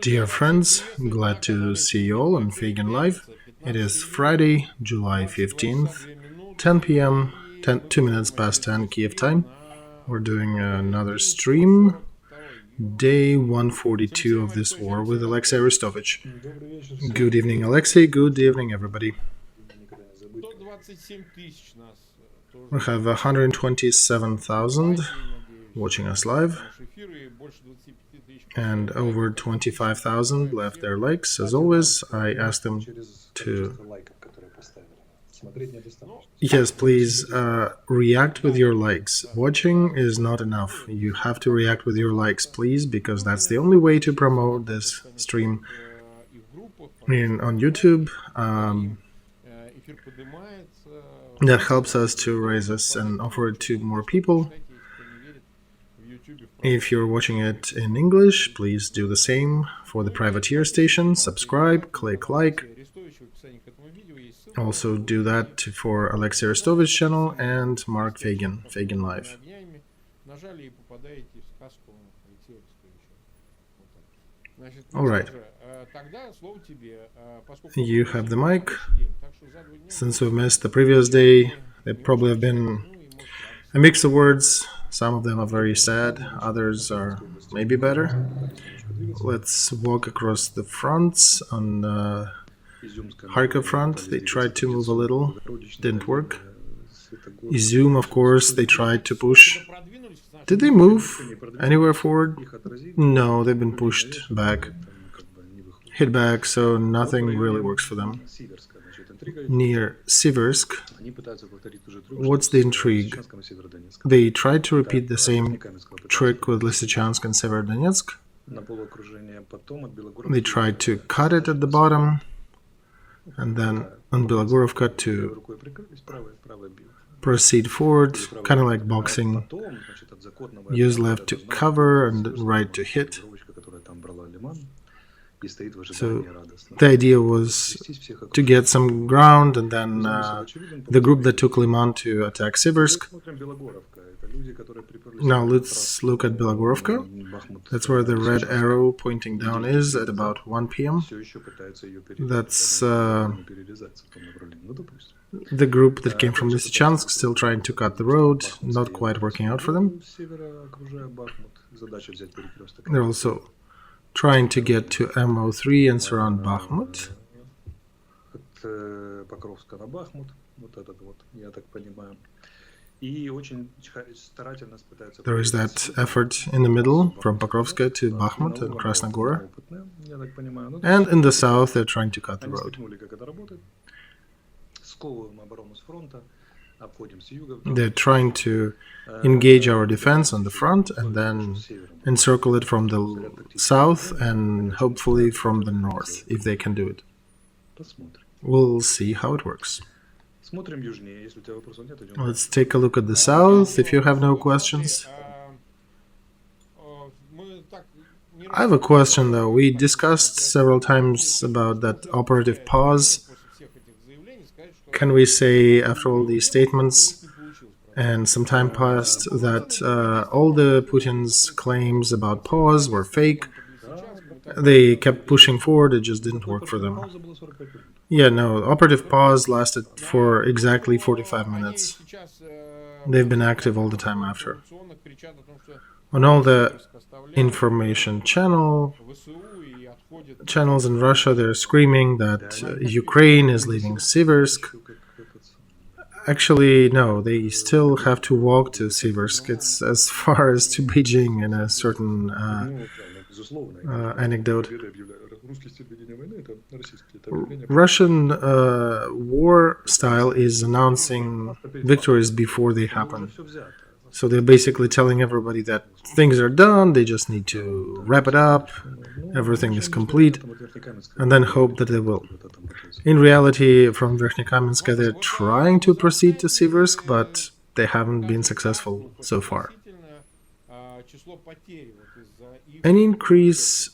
Dear friends, glad to see you all on Fagan Live. It is Friday, July 15th, 10 p.m., 2 minutes past 10 Kiev time. We're doing another stream, day 142 of this war with Alexei Arestovich. Good evening, Alexei. Good evening, everybody. We have 127,000 watching us live, and over 25,000 left their likes. As always, I ask them to... Yes, please react with your likes. Watching is not enough. You have to react with your likes, please, because that's the only way to promote this stream on YouTube. That helps us to raise us and offer it to more people. If you're watching it in English, please do the same for the privateer station. Subscribe, click like. Also do that for Alexei Arestovich channel and Mark Fagan, Fagan Live. Alright. You have the mic. Since we missed the previous day, there probably have been a mix of words. Some of them are very sad, others are maybe better. Let's walk across the fronts. On Kharkov front, they tried to move a little, didn't work. Izum, of course, they tried to push. Did they move anywhere forward? No, they've been pushed back, hit back, so nothing really works for them. Near Siversk, what's the intrigue? They tried to repeat the same trick with Lysychansk and Severodonetsk. They tried to cut it at the bottom, and then on Belogorovka to proceed forward, kind of like boxing. Use left to cover and right to hit. So the idea was to get some ground, and then the group that took Liman to attack Siversk. Now let's look at Belogorovka. That's where the red arrow pointing down is at about 1 p.m. That's the group that came from Lysychansk, still trying to cut the road, not quite working out for them. They're also trying to get to MO3 and surround Bakhmut. There is that effort in the middle, from Pokrovska to Bakhmut and Krasnogora. And in the south, they're trying to cut the road. They're trying to engage our defense on the front and then encircle it from the south and hopefully from the north, if they can do it. We'll see how it works. Let's take a look at the south, if you have no questions. I have a question, though. We discussed several times about that operative pause. Can we say, after all these statements, and some time passed, that all the Putin's claims about pause were fake? They kept pushing forward, it just didn't work for them. Yeah, no, operative pause lasted for exactly 45 minutes. They've been active all the time after. On all the information channels in Russia, they're screaming that Ukraine is leaving Siversk. Actually, no, they still have to walk to Siversk. It's as far as to Beijing in a certain anecdote. Russian war style is announcing victories before they happen. So they're basically telling everybody that things are done, they just need to wrap it up, everything is complete, and then hope that they will. In reality, from Verkhnekamensk, they're trying to proceed to Siversk, but they haven't been successful so far. Any increase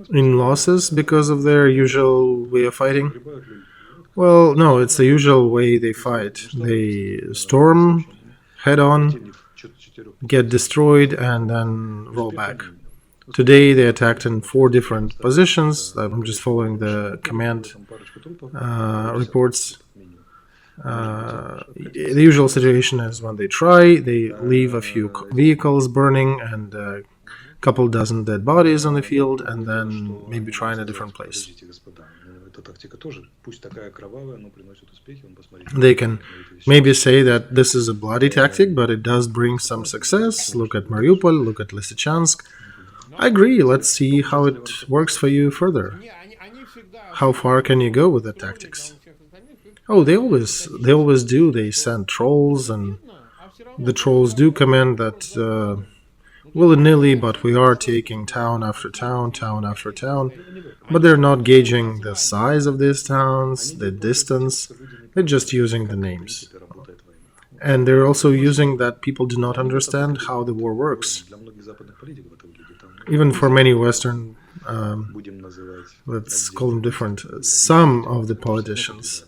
in losses because of their usual way of fighting? Well, no, it's the usual way they fight. They storm, head on, get destroyed, and then roll back. Today they attacked in 4 different positions. I'm just following the command reports. The usual situation is when they try, they leave a few vehicles burning and a couple dozen dead bodies on the field, and then maybe try in a different place. They can maybe say that this is a bloody tactic, but it does bring some success. Look at Mariupol, look at Lysychansk. I agree, let's see how it works for you further. How far can you go with the tactics? Oh, they always do. They send trolls, and the trolls do comment that willy-nilly, but we are taking town after town, town after town. But they're not gauging the size of these towns, the distance. They're just using the names. And they're also using that people do not understand how the war works. Even for many Western, let's call them different, some of the politicians,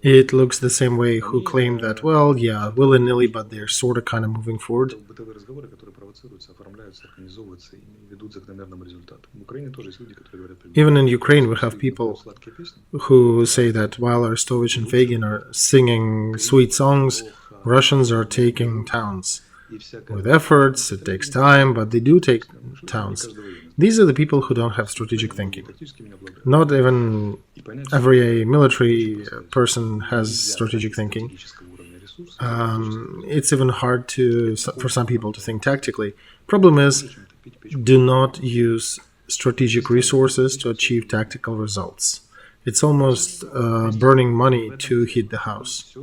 it looks the same way, who claim that, well, yeah, willy-nilly, but they're sort of kind of moving forward. Even in Ukraine, we have people who say that while Arestovich and Fagin are singing sweet songs, Russians are taking towns. With efforts, it takes time, but they do take towns. These are the people who don't have strategic thinking. Not even every military person has strategic thinking. It's even hard for some people to think tactically. Problem is, do not use strategic resources to achieve tactical results. It's almost burning money to heat the house.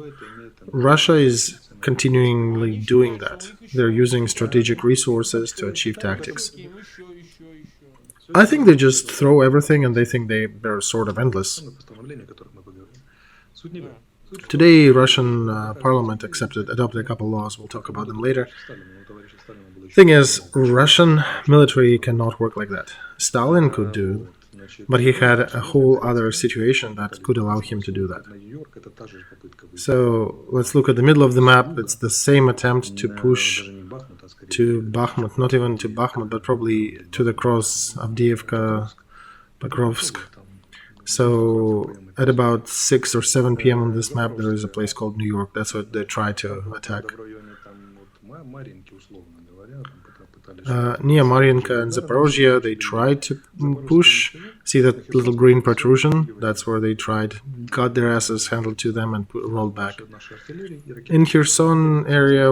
Russia is continually doing that. They're using strategic resources to achieve tactics. I think they just throw everything and they think they're sort of endless. Today, Russian parliament adopted a couple laws. We'll talk about them later. Thing is, Russian military cannot work like that. Stalin could do, but he had a whole other situation that could allow him to do that. So let's look at the middle of the map. It's the same attempt to push to Bakhmut, not even to Bakhmut, but probably to the cross Avdiivka, Pokrovsk. So at about 6 or 7 p.m. on this map, there is a place called New York. That's what they try to attack. Near Mariinka and Zaporozhye, they tried to push. See that little green protrusion? That's where they got their asses handed to them and rolled back. In Kherson area,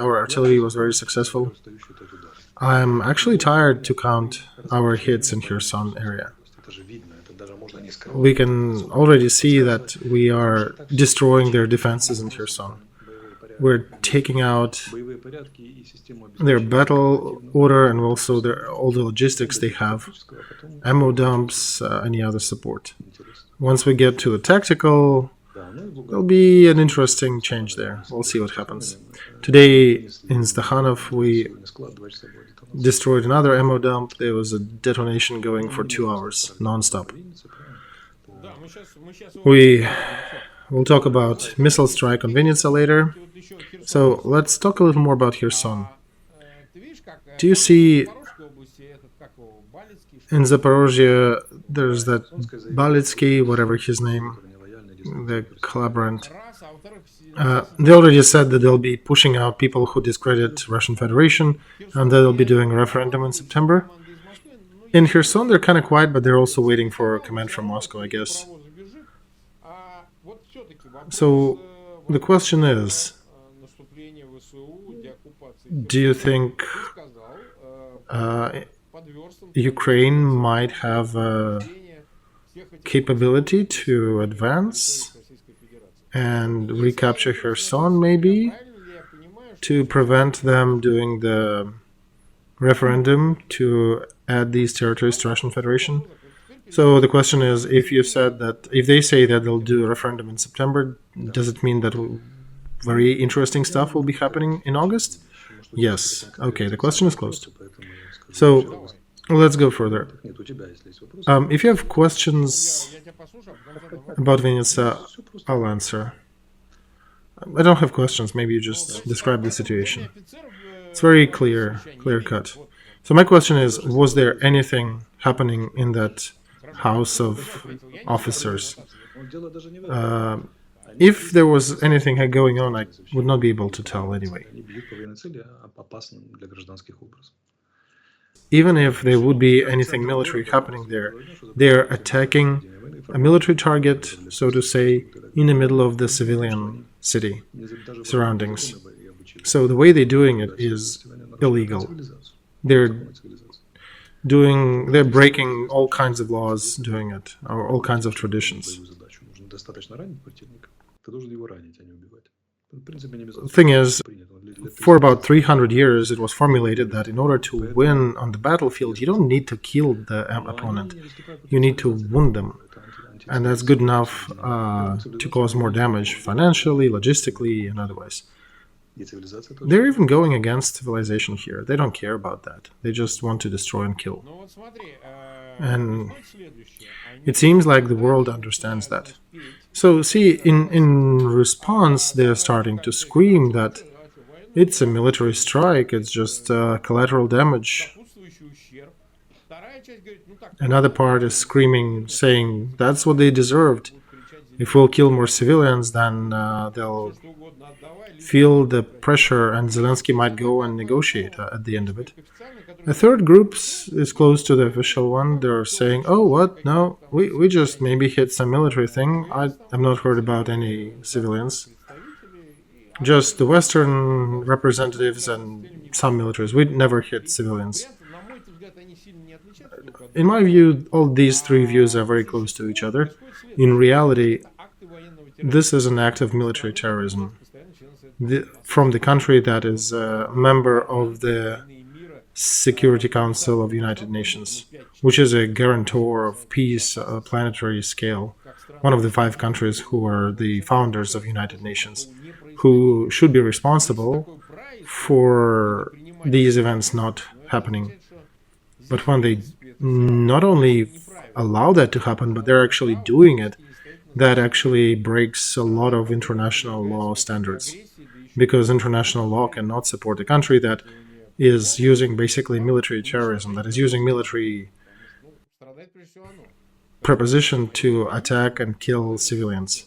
our artillery was very successful. I'm actually tired to count our hits in Kherson area. We can already see that we are destroying their defenses in Kherson. We're taking out their battle order and also all the logistics they have, ammo dumps, any other support. Once we get to the tactical, there'll be an interesting change there. We'll see what happens. Today in Stakhanov we destroyed another ammo dump. There was a detonation going for 2 hours, non-stop. We'll talk about missile strike on Vinnytsia later. So let's talk a little more about Kherson. Do you see in Zaporozhye there's that Balitsky, whatever his name, the collaborant. They already said that they'll be pushing out people who discredit Russian Federation, and they'll be doing a referendum in September. In Kherson, they're kind of quiet, but they're also waiting for a command from Moscow, I guess. So the question is, do you think Ukraine might have a capability to advance and recapture Kherson, maybe, to prevent them doing the referendum to add these territories to Russian Federation? So the question is, if they say that they'll do a referendum in September, does it mean that very interesting stuff will be happening in August? Yes. Okay, the question is closed. So let's go further. If you have questions about Vinnytsia, I'll answer. I don't have questions. Maybe you just describe the situation. It's very clear cut. So my question is, was there anything happening in that house of officers? If there was anything going on, I would not be able to tell anyway. Even if there would be anything military happening there, they're attacking a military target, so to say, in the middle of the civilian city surroundings. So the way they're doing it is illegal. They're breaking all kinds of laws doing it, or all kinds of traditions. The thing is, for about 300 years, it was formulated that in order to win on the battlefield, you don't need to kill the opponent. You need to wound them. And that's good enough to cause more damage financially, logistically, and otherwise. They're even going against civilization here. They don't care about that. They just want to destroy and kill. And it seems like the world understands that. So, see, in response, they're starting to scream that it's a military strike, it's just collateral damage. Another part is screaming, saying that's what they deserved. If we'll kill more civilians, then they'll feel the pressure and Zelensky might go and negotiate at the end of it. A third group is close to the official one. They're saying, oh, what? No, we just maybe hit some military thing. I've not heard about any civilians. Just the Western representatives and some militaries. We never hit civilians. In my view, all these three views are very close to each other. In reality, this is an act of military terrorism from the country that is a member of the Security Council of United Nations, which is a guarantor of peace on a planetary scale, one of the 5 countries who are the founders of United Nations, who should be responsible for these events not happening. But when they not only allow that to happen, but they're actually doing it, that actually breaks a lot of international law standards, because international law cannot support a country that is using basically military terrorism, that is using military preposition to attack and kill civilians.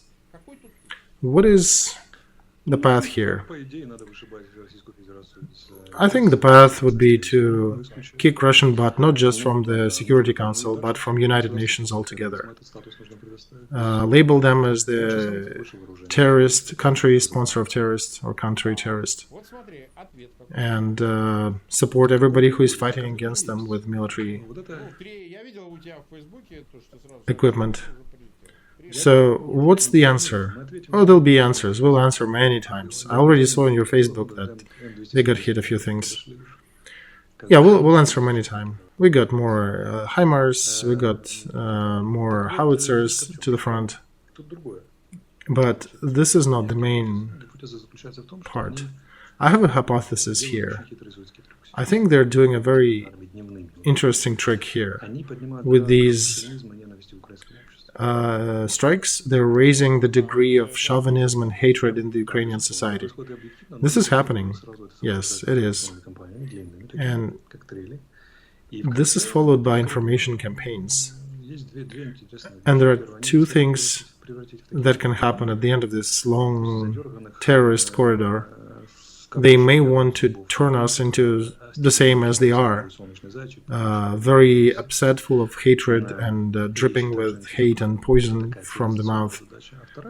What is the path here? I think the path would be to kick Russian butt, not just from the Security Council, but from United Nations altogether. Label them as the terrorist, country sponsor of terrorists, or country terrorist. And support everybody who is fighting against them with military equipment. So, what's the answer? Oh, there'll be answers. We'll answer many times. I already saw on your Facebook that they got hit a few things. Yeah, we'll answer many times. We got more HIMARS, we got more howitzers to the front. But this is not the main part. I have a hypothesis here. I think they're doing a very interesting trick here. With these strikes, they're raising the degree of chauvinism and hatred in the Ukrainian society. This is happening. Yes, it is. And this is followed by information campaigns. And there are 2 things that can happen at the end of this long terrorist corridor. They may want to turn us into the same as they are, very upset, full of hatred, and dripping with hate and poison from the mouth.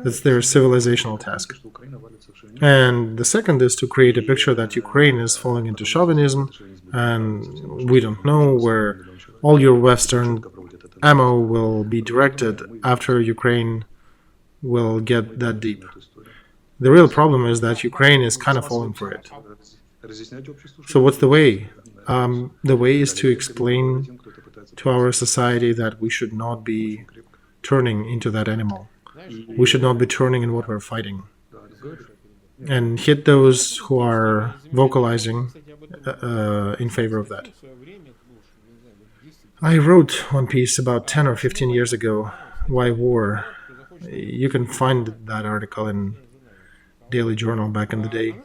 That's their civilizational task. And the second is to create a picture that Ukraine is falling into chauvinism, and we don't know where all your Western ammo will be directed after Ukraine will get that deep. The real problem is that Ukraine is kind of falling for it. So what's the way? The way is to explain to our society that we should not be turning into that animal. We should not be turning in what we're fighting. And hit those who are vocalizing in favor of that. I wrote one piece about 10 or 15 years ago, Why War? You can find that article in Daily Journal back in the day.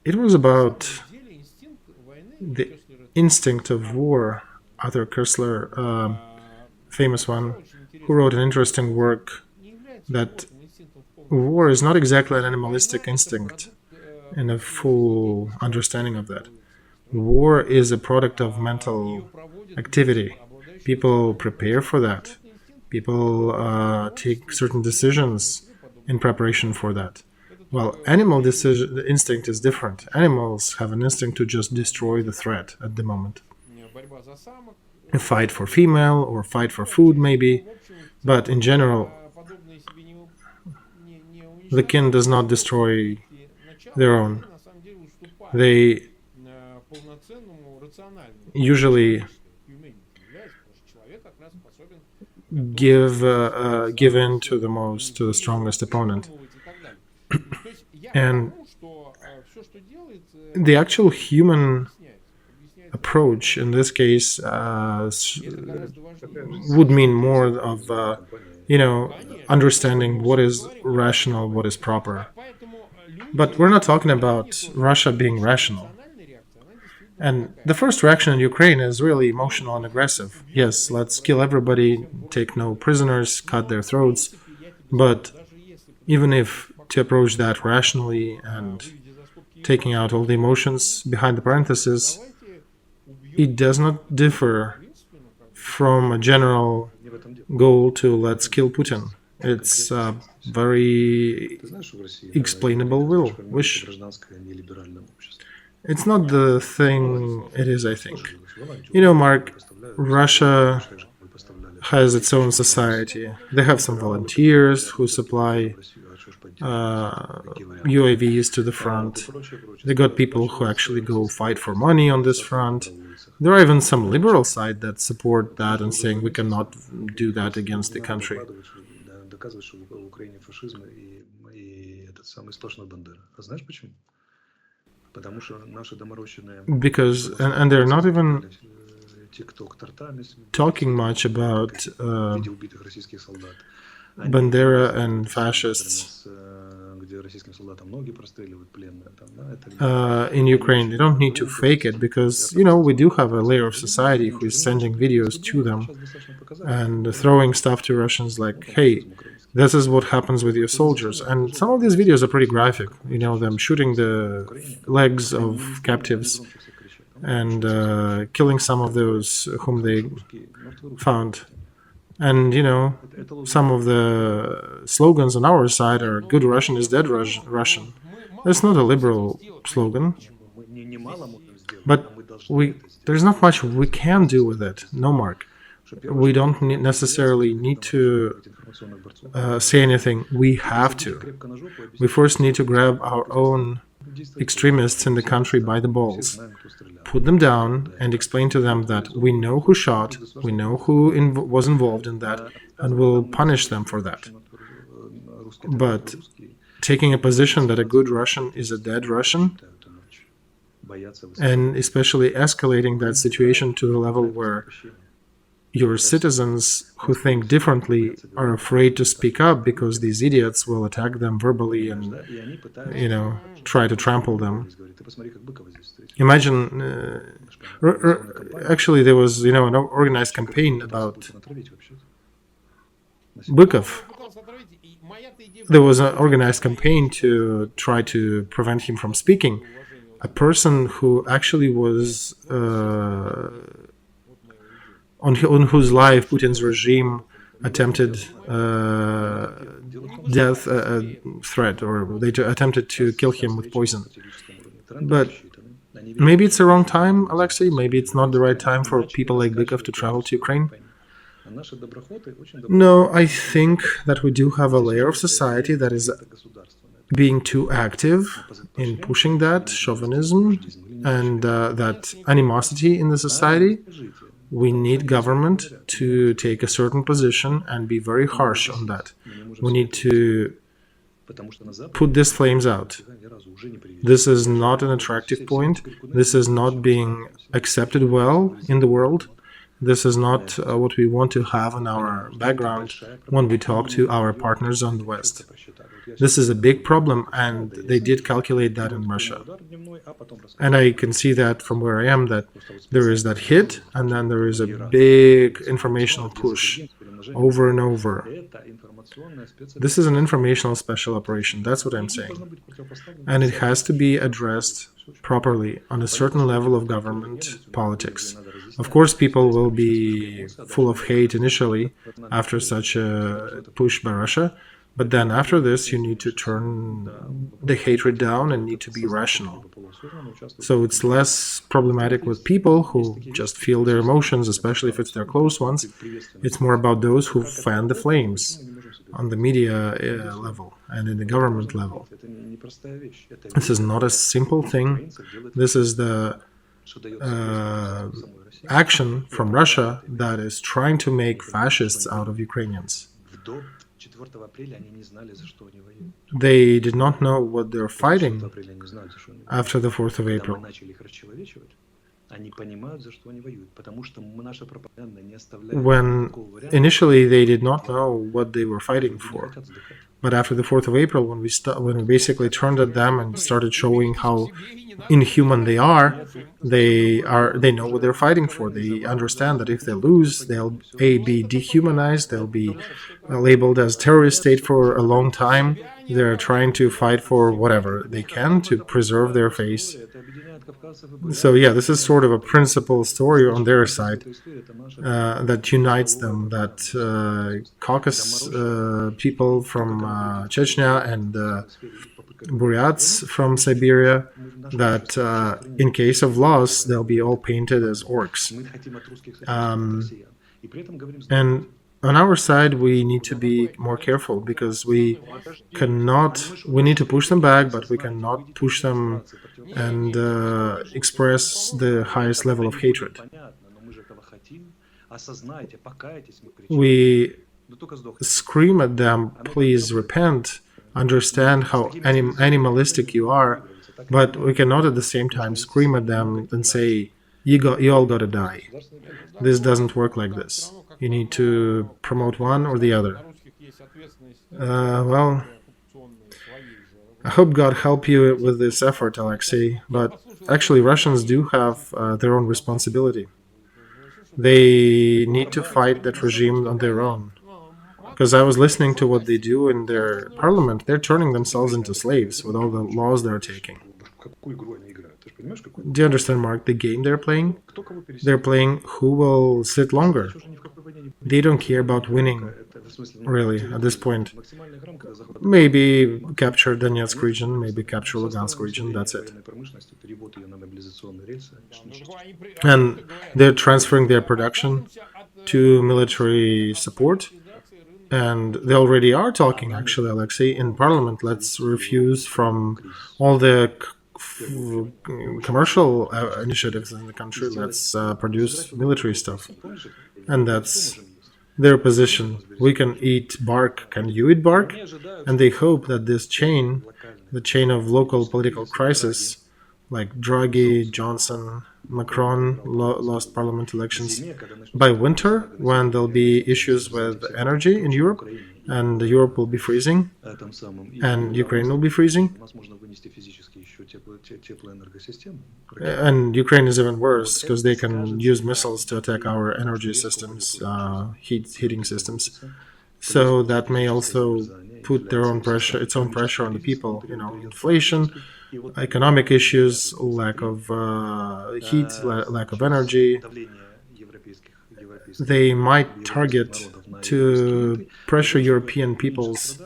It was about instinct of war. Arthur Koestler, famous one, who wrote an interesting work that war is not exactly an animalistic instinct in a full understanding of that. War is a product of mental activity. People prepare for that. People take certain decisions in preparation for that. Well, animal instinct is different. Animals have an instinct to just destroy the threat at the moment. A fight for female or fight for food maybe, but in general, the kin does not destroy their own. They usually give in to the strongest opponent. And the actual human approach in this case would mean more of understanding what is rational, what is proper. But we're not talking about Russia being rational. And the first reaction in Ukraine is really emotional and aggressive. Yes, let's kill everybody, take no prisoners, cut their throats. But even if to approach that rationally and taking out all the emotions behind the parentheses, it does not differ from a general goal to let's kill Putin. It's a very explainable wish. It's not the thing it is, I think. Mark, Russia has its own society. They have some volunteers who supply UAVs to the front. They got people who actually go fight for money on this front. There are even some liberal side that support that and saying we cannot do that against the country. Because, and they're not even talking much about Bandera and fascists in Ukraine. They don't need to fake it because, we do have a layer of society who is sending videos to them and throwing stuff to Russians like, hey, this is what happens with your soldiers. And some of these videos are pretty graphic, them shooting the legs of captives and killing some of those whom they found. And, some of the slogans on our side are good Russian is dead Russian. That's not a liberal slogan. But there's not much we can do with it. No, Mark. We don't necessarily need to say anything. We have to. We first need to grab our own extremists in the country by the balls, put them down and explain to them that we know who shot, we know who was involved in that, and we'll punish them for that. But taking a position that a good Russian is a dead Russian, and especially escalating that situation to the level where your citizens who think differently are afraid to speak up because these idiots will attack them verbally and, try to trample them. Imagine, actually there was, an organized campaign about Bykov. There was an organized campaign to try to prevent him from speaking. A person who actually was on whose life Putin's regime attempted death threat, or they attempted to kill him with poison. But maybe it's the wrong time, Alexei. Maybe it's not the right time for people like Bykov to travel to Ukraine. No, I think that we do have a layer of society that is being too active in pushing that chauvinism and that animosity in the society. We need government to take a certain position and be very harsh on that. We need to put these flames out. This is not an attractive point. This is not being accepted well in the world. This is not what we want to have in our background when we talk to our partners on the West. This is a big problem, and they did calculate that in Russia. And I can see that from where I am, that there is that hit, and then there is a big informational push over and over. This is an informational special operation, that's what I'm saying. And it has to be addressed properly on a certain level of government politics. Of course, people will be full of hate initially after such a push by Russia, but then after this, you need to turn the hatred down and need to be rational. So it's less problematic with people who just feel their emotions, especially if it's their close ones. It's more about those who fan the flames on the media level and in the government level. This is not a simple thing. This is the action from Russia that is trying to make fascists out of Ukrainians. They did not know what they're fighting after the 4th of April. When initially they did not know what they were fighting for. But after the 4th of April, when we basically turned at them and started showing how inhuman they they know what they're fighting for. They understand that if they lose, they'll be dehumanized, they'll be labeled as terrorist state for a long time. They're trying to fight for whatever they can to preserve their face. So yeah, this is sort of a principal story on their side that unites them, that Caucasus people from Chechnya and Buryats from Siberia, that in case of loss, they'll be all painted as orcs. And on our side, we need to be more careful because we need to push them back, but we cannot push them and express the highest level of hatred. We scream at them, please repent, understand how animalistic you are, but we cannot at the same time scream at them and say, you all gotta die. This doesn't work like this. You need to promote one or the other. Well, I hope God help you with this effort, Alexei, but actually Russians do have their own responsibility. They need to fight that regime on their own. Because I was listening to what they do in their parliament, they're turning themselves into slaves with all the laws they're taking. Do you understand, Mark, the game they're playing? They're playing who will sit longer. They don't care about winning, really, at this point. Maybe capture Donetsk region, maybe capture Lugansk region, that's it. And they're transferring their production to military support. And they already are talking, actually, Alexei, in parliament. Let's refuse from all the commercial initiatives in the country. Let's produce military stuff. And that's their position. We can eat bark. Can you eat bark? And they hope that this chain, the chain of local political crisis, like Draghi, Johnson, Macron lost parliament elections, by winter, when there'll be issues with energy in Europe, and Europe will be freezing, and Ukraine will be freezing, and Ukraine is even worse, because they can use missiles to attack our energy systems, heating systems. So that may also put their own pressure, its own pressure on the people, inflation, economic issues, lack of heat, lack of energy. They might target to pressure European peoples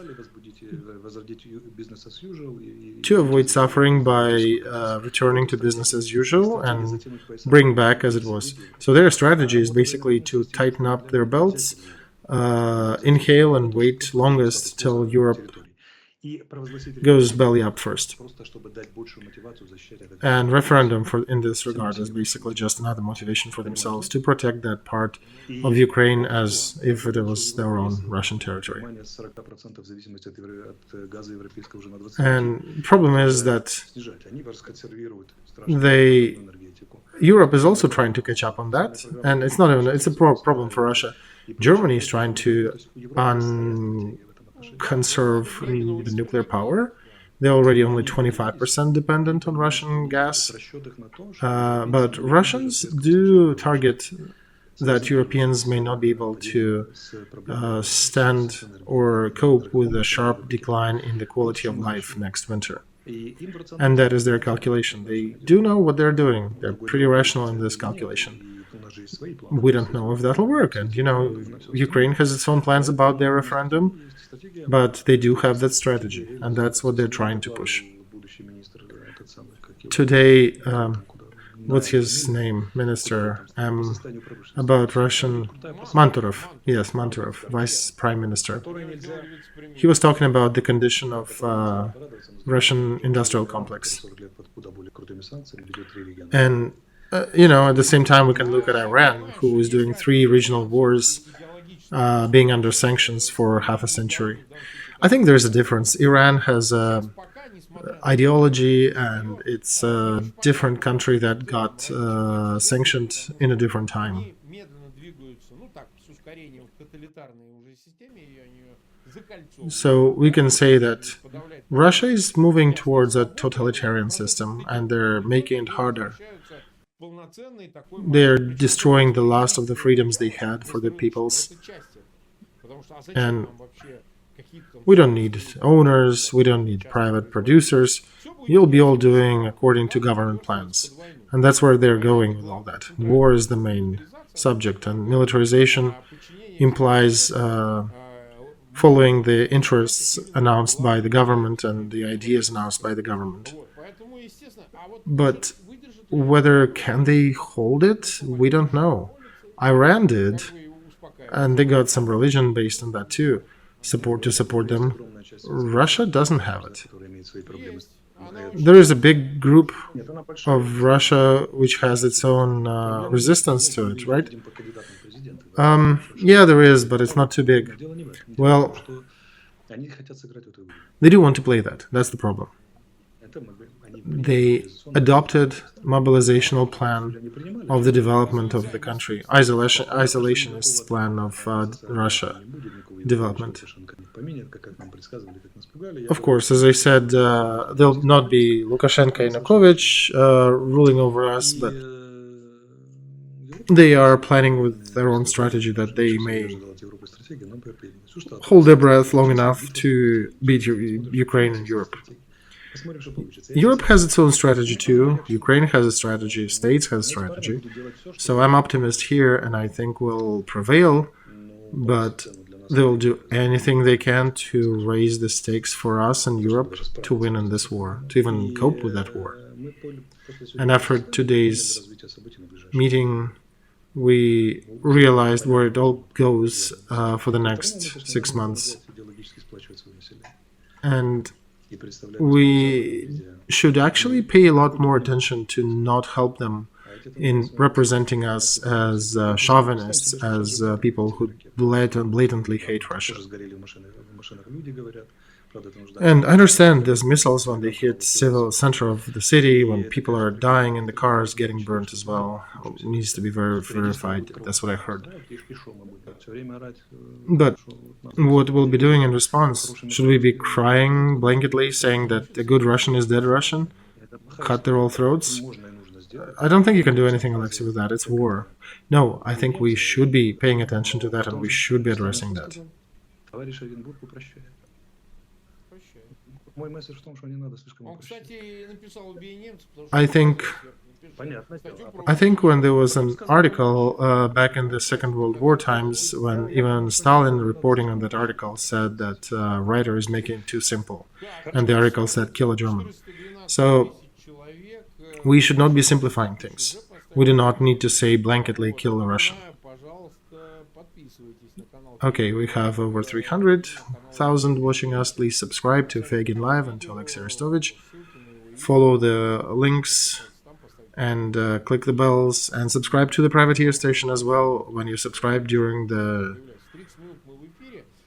to avoid suffering by returning to business as usual and bring back as it was. So their strategy is basically to tighten up their belts, inhale and wait longest till Europe goes belly up first. And referendum in this regard is basically just another motivation for themselves to protect that part of Ukraine as if it was their own Russian territory. And problem is that they Europe is also trying to catch up on that, and it's not even it's a problem for Russia. Germany is trying to conserve the nuclear power. They're already only 25% dependent on Russian gas, but Russians do target that Europeans may not be able to stand or cope with a sharp decline in the quality of life next winter. And that is their calculation. They do know what they're doing. They're pretty rational in this calculation. We don't know if that'll work. And, Ukraine has its own plans about their referendum, but they do have that strategy, and that's what they're trying to push. Today, what's his name, Minister, about Russian, Manturov, yes, Manturov, Vice Prime Minister. He was talking about the condition of Russian industrial complex. And, at the same time, we can look at Iran, who is doing 3 regional wars, being under sanctions for half a century. I think there's a difference. Iran has ideology, and it's a different country that got sanctioned in a different time. So we can say that Russia is moving towards a totalitarian system, and they're making it harder. They're destroying the last of the freedoms they had for the peoples. And we don't need owners, we don't need private producers. You'll be all doing according to government plans. And that's where they're going with all that. War is the main subject, and militarization implies following the interests announced by the government and the ideas announced by the government. But whether can they hold it, we don't know. Iran did, and they got some religion based on that too, to support them. Russia doesn't have it. There is a big group of Russia which has its own resistance to it, right? Yeah, there is, but it's not too big. Well, they do want to play that. That's the problem. They adopted mobilizational plan of the development of the country, isolationist plan of Russia development. Of course, as I said, there'll not be Lukashenko and Yanukovych ruling over us, but they are planning with their own strategy that they may hold their breath long enough to beat Ukraine and Europe. Europe has its own strategy too. Ukraine has a strategy. States has a strategy. So I'm optimist here, and I think we'll prevail. But they'll do anything they can to raise the stakes for us and Europe to win in this war, to even cope with that war. And after today's meeting, we realized where it all goes for the next 6 months. And we should actually pay a lot more attention to not help them in representing us as chauvinists, as people who blatantly hate Russia. And I understand there's missiles when they hit civil center of the city, when people are dying in the cars, getting burnt as well. It needs to be verified. That's what I heard. But what we'll be doing in response, should we be crying blanketly, saying that a good Russian is dead Russian? Cut their all throats? I don't think you can do anything, Alexei, with that. It's war. No, I think we should be paying attention to that, and we should be addressing that. I think when there was an article back in the Second World War times, when even Stalin reporting on that article said that writer is making it too simple, and the article said kill a German. So we should not be simplifying things. We do not need to say blanketly kill a Russian. Okay, we have over 300,000 watching us. Please subscribe to Fagin Live and to Alexei Arestovich. Follow the links and click the bells, and subscribe to the Privateer station as well. When you subscribe during the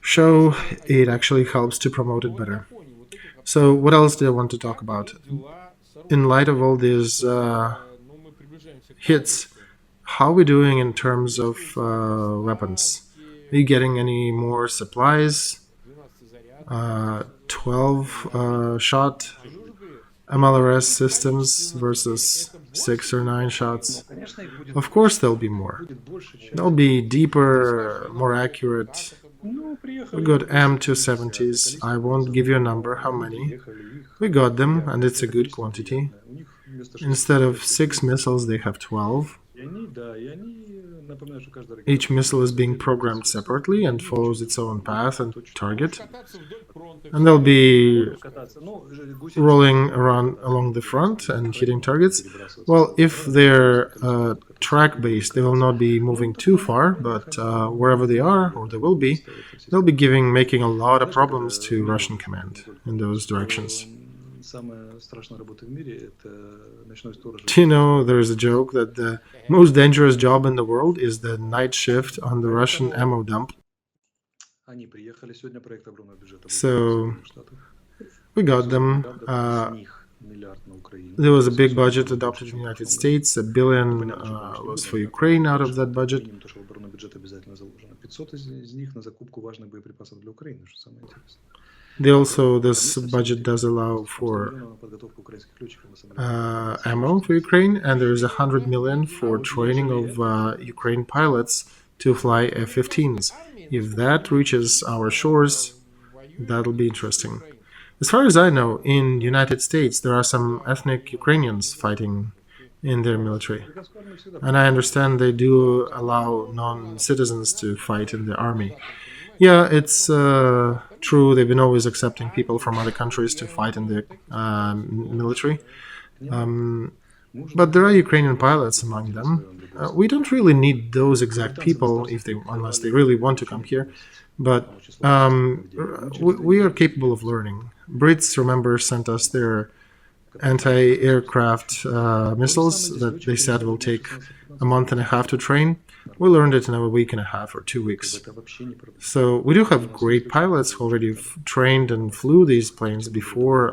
show, it actually helps to promote it better. So what else do I want to talk about? In light of all these hits. How are we doing in terms of weapons? Are you getting any more supplies? 12 shot MLRS systems versus 6 or 9 shots. Of course, there'll be more. They'll be deeper, more accurate. We got M270s. I won't give you a number, how many. We got them, and it's a good quantity. Instead of 6 missiles, they have 12. Each missile is being programmed separately and follows its own path and target. And they'll be rolling around along the front and hitting targets. Well, if they're track-based, they will not be moving too far, but wherever they are, or they will be, they'll be making a lot of problems to Russian command in those directions. Do you know, there's a joke that the most dangerous job in the world is the night shift on the Russian ammo dump. So we got them. There was a big budget adopted in the United States. $1 billion was for Ukraine out of that budget. This budget does allow for ammo for Ukraine, and there's $100 million for training of Ukraine pilots to fly F-15s. If that reaches our shores, that'll be interesting. As far as I know, in the United States, there are some ethnic Ukrainians fighting in their military. And I understand they do allow non-citizens to fight in the army. Yeah, it's true. They've been always accepting people from other countries to fight in the military. But there are Ukrainian pilots among them. We don't really need those exact people unless they really want to come here. But we are capable of learning. Brits, remember, sent us their anti-aircraft missiles that they said will take a month and a half to train. We learned it in a week and a half or 2 weeks. So we do have great pilots who already trained and flew these planes before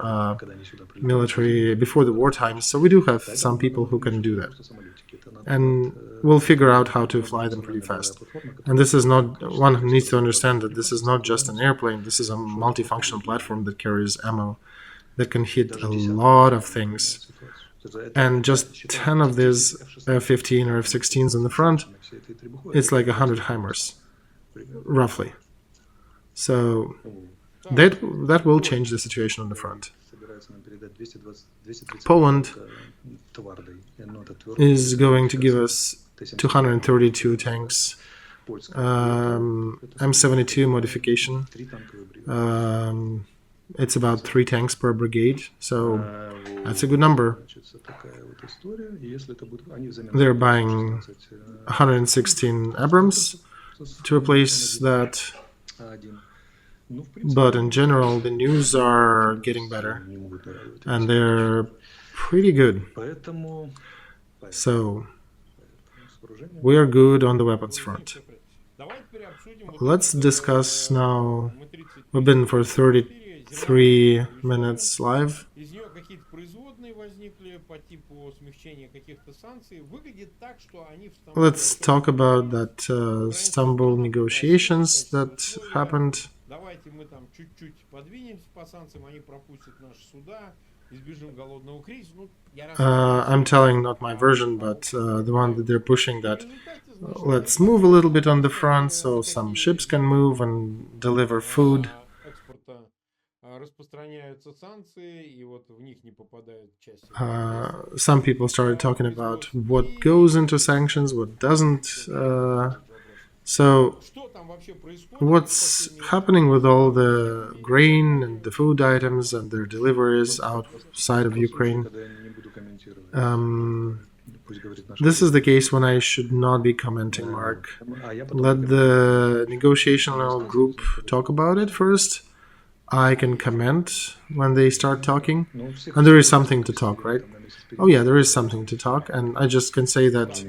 the war times. So we do have some people who can do that. And we'll figure out how to fly them pretty fast. And this is not, one needs to understand that this is not just an airplane. This is a multifunctional platform that carries ammo that can hit a lot of things. And just 10 of these F-15 or F-16s in the front, it's like 100 HIMARS, roughly. So that will change the situation on the front. Poland is going to give us 232 tanks, M72 modification. It's about 3 tanks per brigade, so that's a good number. They're buying 116 Abrams to replace that. But in general, the news are getting better, and they're pretty good. So we are good on the weapons front. Let's discuss now. We've been for 33 minutes live. Let's talk about that Istanbul negotiations that happened. I'm telling not my version, but the one that they're pushing, that let's move a little bit on the front so some ships can move and deliver food. Some people started talking about what goes into sanctions, what doesn't. So what's happening with all the grain and the food items and their deliveries outside of Ukraine? This is the case when I should not be commenting, Mark. Let the negotiational group talk about it first. I can comment when they start talking. And there is something to talk, right? Oh yeah, there is something to talk. And I just can say that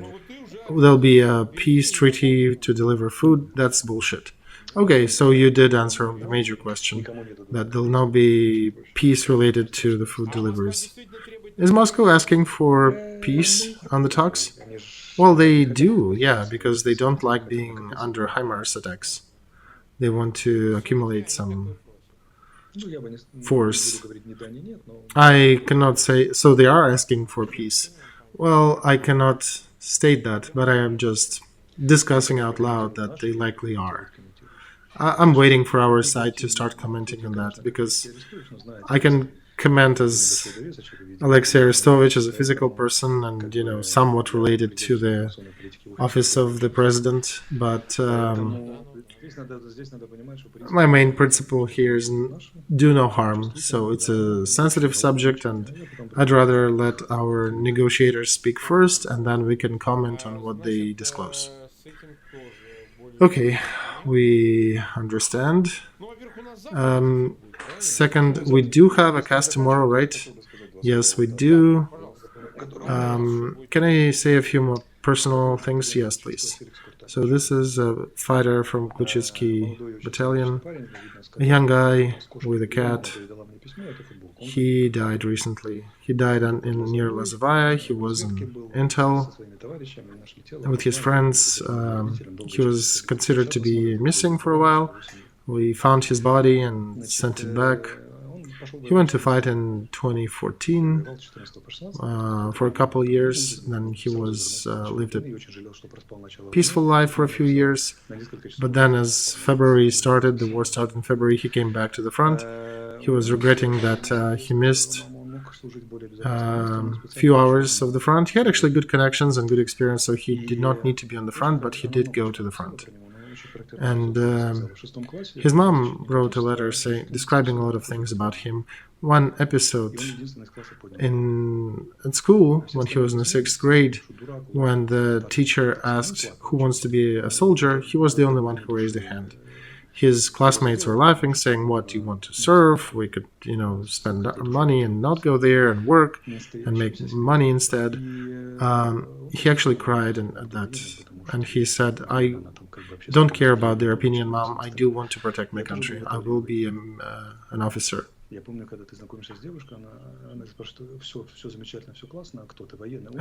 there'll be a peace treaty to deliver food. That's bullshit. Okay, so you did answer the major question, that there'll not be peace related to the food deliveries. Is Moscow asking for peace on the talks? Well, they do, yeah, because they don't like being under HIMARS attacks. They want to accumulate some force. I cannot say, so they are asking for peace. Well, I cannot state that, but I am just discussing out loud that they likely are. I'm waiting for our side to start commenting on that because I can comment as Alexei Arestovich as a physical person and, somewhat related to the office of the president, but my main principle here is do no harm. So it's a sensitive subject, and I'd rather let our negotiators speak first, and then we can comment on what they disclose. Okay, we understand. Second, we do have a cast tomorrow, right? Yes, we do. Can I say a few more personal things? Yes, please. So this is a fighter from Kluchitsky Battalion, a young guy with a cat. He died recently. He died near Lazovaya. He was in Intel with his friends. He was considered to be missing for a while. We found his body and sent it back. He went to fight in 2014 for a couple of years. Then he lived a peaceful life for a few years. But then as February started, the war started in February, he came back to the front. He was regretting that he missed a few hours of the front. He had actually good connections and good experience, so he did not need to be on the front, but he did go to the front. And his mom wrote a letter describing a lot of things about him. One episode at school, when he was in the 6th grade, when the teacher asked who wants to be a soldier, he was the only one who raised a hand. His classmates were laughing, saying, "What, do you want to serve? We could, spend money and not go there and work and make money instead." He actually cried at that, and he said, "I don't care about their opinion, Mom. I do want to protect my country. I will be an officer."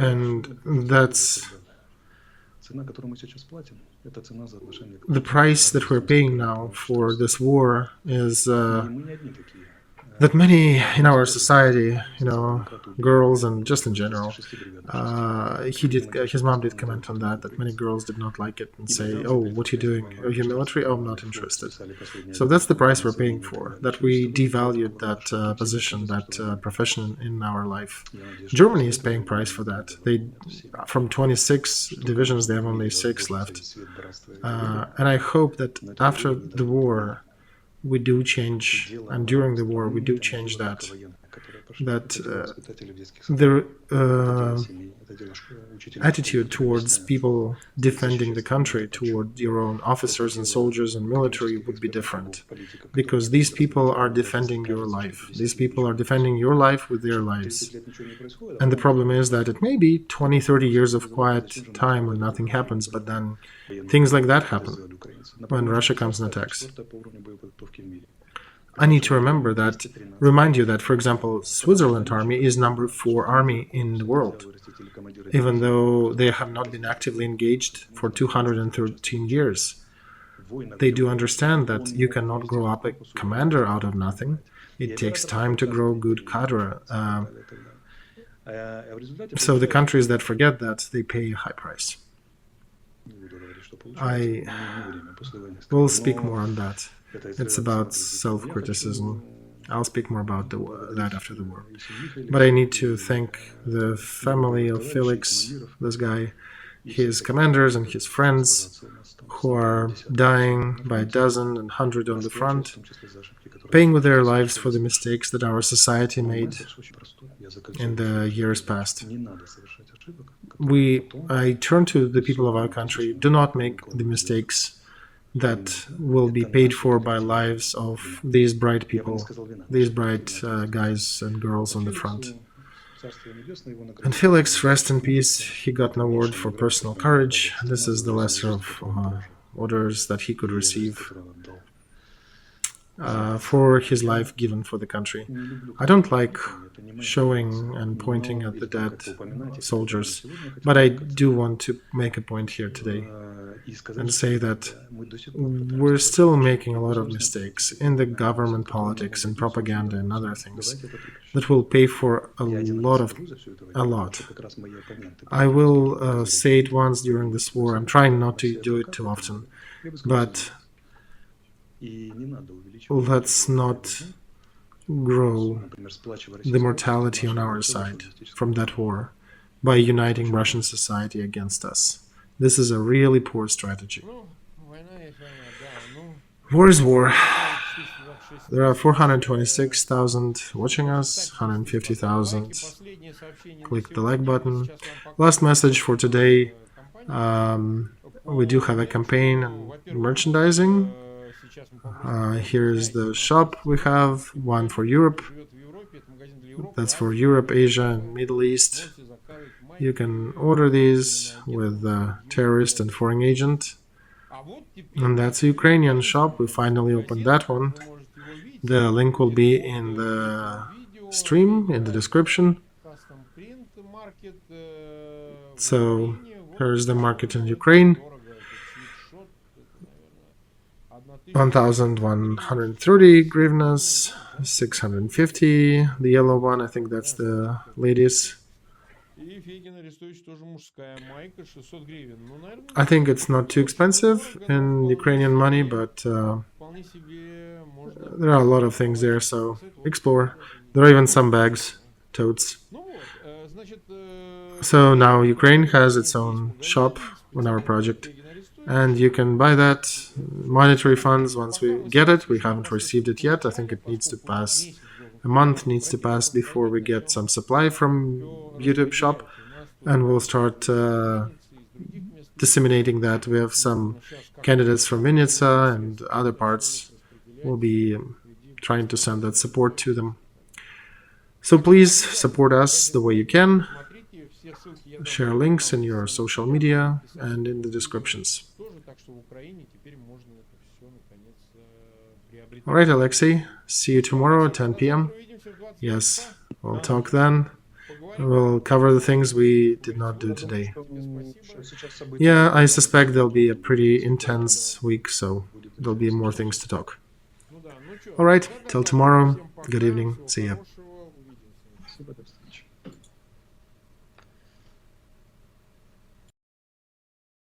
And that's the price that we're paying now for this war is that many in our society, girls and just in general, his mom did comment on that many girls did not like it and say, "Oh, what are you doing? Are you military? Oh, I'm not interested." So that's the price we're paying for, that we devalued that position, that profession in our life. Germany is paying price for that. From 26 divisions, they have only 6 left. And I hope that after the war, we do change, and during the war we do change that the attitude towards people defending the country, toward your own officers and soldiers and military, would be different, because these people are defending your life. These people are defending your life with their lives. And the problem is that it may be 20-30 years of quiet time when nothing happens, but then things like that happen when Russia comes and attacks. I need to remind you that, for example, Switzerland army is number 4 army in the world, even though they have not been actively engaged for 213 years. They do understand that you cannot grow up a commander out of nothing. It takes time to grow good cadre. So the countries that forget that, they pay a high price. I will speak more on that. It's about self-criticism. I'll speak more about that after the war. But I need to thank the family of Felix, this guy, his commanders and his friends who are dying by a dozen and 100 on the front, paying with their lives for the mistakes that our society made in the years past. I turn to the people of our country: do not make the mistakes that will be paid for by lives of these bright people, these bright guys and girls on the front. And Felix, rest in peace, he got an award for personal courage. This is the lesser of orders that he could receive for his life given for the country. I don't like showing and pointing at the dead soldiers, but I do want to make a point here today and say that we're still making a lot of mistakes in the government politics and propaganda and other things that will pay for a lot. I will say it once during this war. I'm trying not to do it too often, but let's not grow the mortality on our side from that war by uniting Russian society against us. This is a really poor strategy. War is war. There are 426,000 watching us, 150,000 click the like button. Last message for today. We do have a campaign and merchandising. Here's the shop we have, one for Europe. That's for Europe, Asia, and Middle East. You can order these with terrorist and foreign agent. And that's a Ukrainian shop. We finally opened that one. The link will be in the stream, in the description. So here's the market in Ukraine. 1,130 grivnas, 650. The yellow one, I think that's the ladies. I think it's not too expensive in Ukrainian money, but there are a lot of things there, so explore. There are even some bags, totes. So now Ukraine has its own shop on our project, and you can buy that monetary funds once we get it. We haven't received it yet. I think it needs to pass, a month needs to pass before we get some supply from YouTube shop, and we'll start disseminating that. We have some candidates from Vinnytsia and other parts. We'll be trying to send that support to them. So please support us the way you can. Share links in your social media and in the descriptions. Alright, Alexei, see you tomorrow at 10 p.m. Yes, we'll talk then. We'll cover the things we did not do today. Yeah, I suspect there'll be a pretty intense week, so there'll be more things to talk. Alright, till tomorrow. Good evening. See ya.